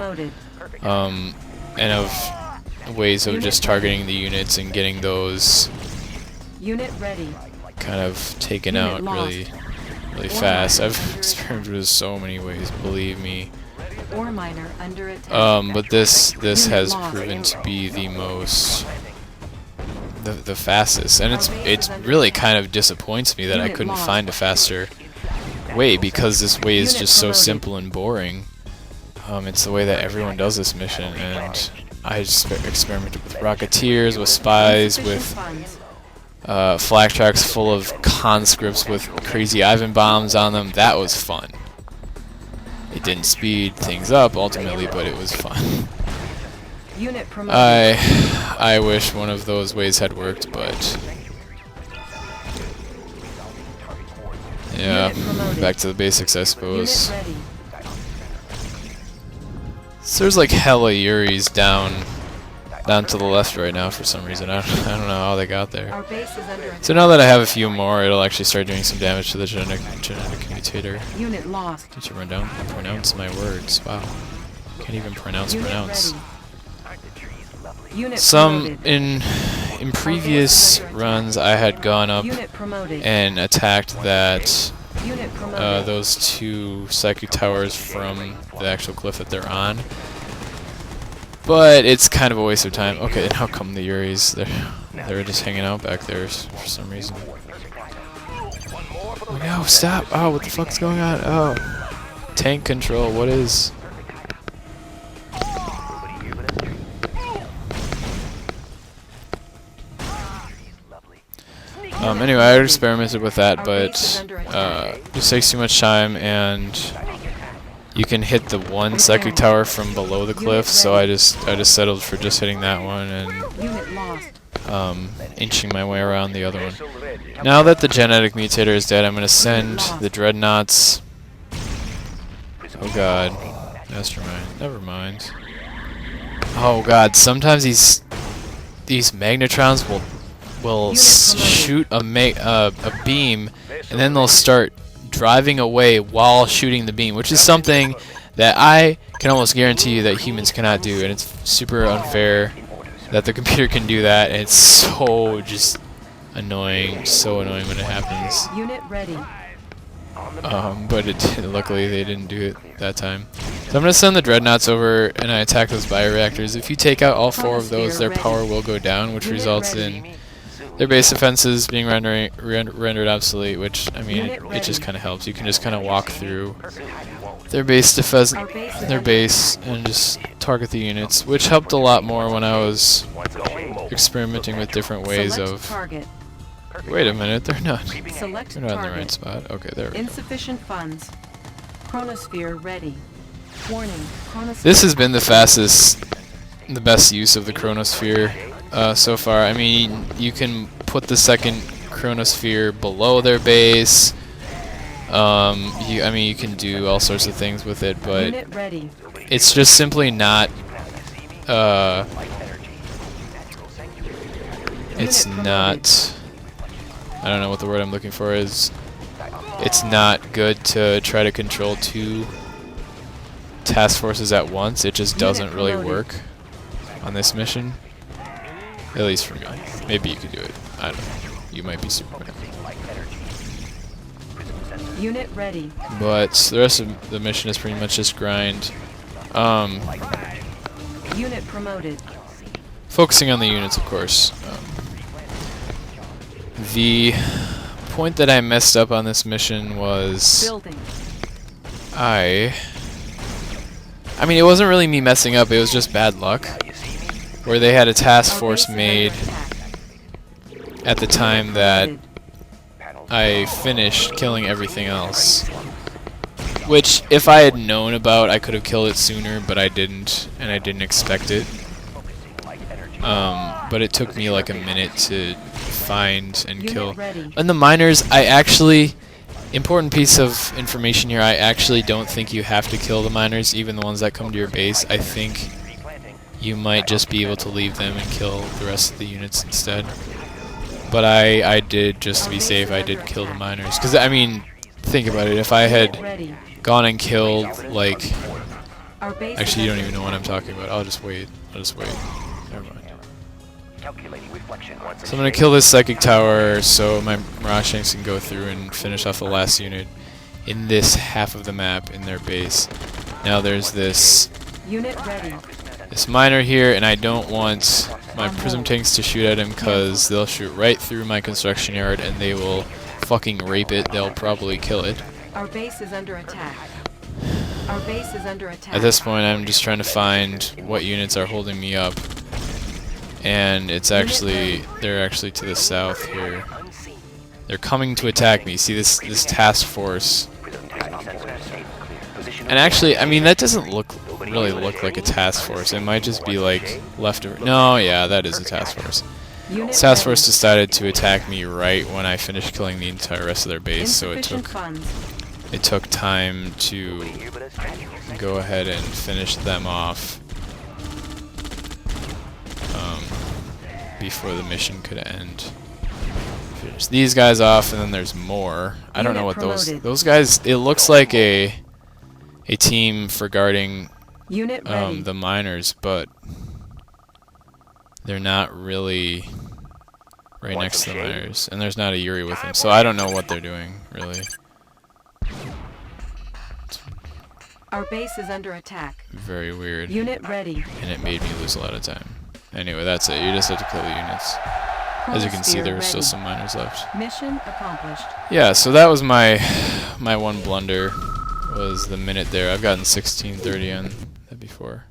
and of ways of just targeting the units and getting those kind of taken out really fast. I've experimented with so many ways, believe me. But this has proven to be the most the fastest, and it's really kind of disappoints me that I couldn't find a faster way, because this way is just so simple and boring. It's the way that everyone does this mission, and I just experimented with Rocketeers, with Spies, with flak tracks full of conscripts with crazy Ivan bombs on them. That was fun. It didn't speed things up ultimately, but it was fun. I wish one of those ways had worked, but yeah, back to the basics, I suppose. So there's like hella Yuris down to the left right now for some reason. I don't know how they got there. So now that I have a few more, it'll actually start doing some damage to the genetic mutator. Unit lost. Need to run down and pronounce my words. Wow, can't even pronounce. Some in previous runs, I had gone up and attacked those 2 psychic towers from the actual cliff that they're on. But it's kind of a waste of time. Okay, and how come the Yuris, they're just hanging out back there for some reason. Oh no, stop! Oh, what the fuck's going on? Oh, tank control, what is... Anyway, I experimented with that, but just takes too much time, and you can hit the one psychic tower from below the cliff, so I just settled for just hitting that one and inching my way around the other one. Now that the genetic mutator is dead, I'm going to send the dreadnoughts. Oh god, mastermind. Never mind. Oh god, sometimes these magnetrons will shoot a beam, and then they'll start driving away while shooting the beam, which is something that I can almost guarantee you that humans cannot do, and it's super unfair that the computer can do that, and it's so just annoying, so annoying when it happens. Unit ready. But luckily they didn't do it that time. So I'm going to send the dreadnoughts over, and I attack those bioreactors. If you take out all 4 of those, their power will go down, which results in their base defenses being rendered obsolete, which, I mean, it just kind of helps. You can just kind of walk through their base and just target the units, which helped a lot more when I was experimenting with different ways of... Wait a minute, they're not in the right spot. Okay, there we go. Insufficient funds. Chronosphere ready. Warning. Chronosphere. This has been the best use of the chronosphere so far. I mean, you can put the second chronosphere below their base. You can do all sorts of things with it, but it's just simply not. It's not I don't know what the word I'm looking for is. It's not good to try to control 2 task forces at once. It just doesn't really work on this mission. At least for me. Maybe you could do it. I don't know. You might be Superman. Unit ready. But the rest of the mission is pretty much just grind. Unit promoted. Focusing on the units, of course. The point that I messed up on this mission was Building. I mean, it wasn't really me messing up, it was just bad luck. Where they had a task force made at the time that I finished killing everything else. Which, if I had known about, I could have killed it sooner, but I didn't, and I didn't expect it. But it took me like a minute to find and kill. And the miners, I actually... Important piece of information here, I actually don't think you have to kill the miners, even the ones that come to your base. I think you might just be able to leave them and kill the rest of the units instead. But I did, just to be safe, I did kill the miners. Because, I mean, think about it, if I had gone and killed, like... Actually, you don't even know what I'm talking about. I'll just wait. Never mind. So I'm going to kill this psychic tower so my Mirage Tanks can go through and finish off the last unit in this half of the map in their base. Now there's this miner here, and I don't want my Prism Tanks to shoot at him because they'll shoot right through my construction yard and they will fucking rape it. They'll probably kill it. Our base is under attack. Our base is under attack. At this point, I'm just trying to find what units are holding me up. And it's actually, they're actually to the south here. They're coming to attack me. See this task force. And actually, I mean, that doesn't really look like a task force. It might just be like left or no, yeah, that is a task force. This task force decided to attack me right when I finished killing the entire rest of their base, so it took time to go ahead and finish them off. Before the mission could end. Finish these guys off, and then there's more. I don't know what those guys. It looks like a team for guarding the miners, but they're not really right next to the miners, and there's not a Yuri with them, so I don't know what they're doing really. Our base is under attack. Very weird. Unit ready. And it made me lose a lot of time. Anyway, that's it. You just have to kill the units. As you can see, there are still some miners left. Mission accomplished. Yeah, so that was my one blunder. Was the minute there. I've gotten 16:30 on that before.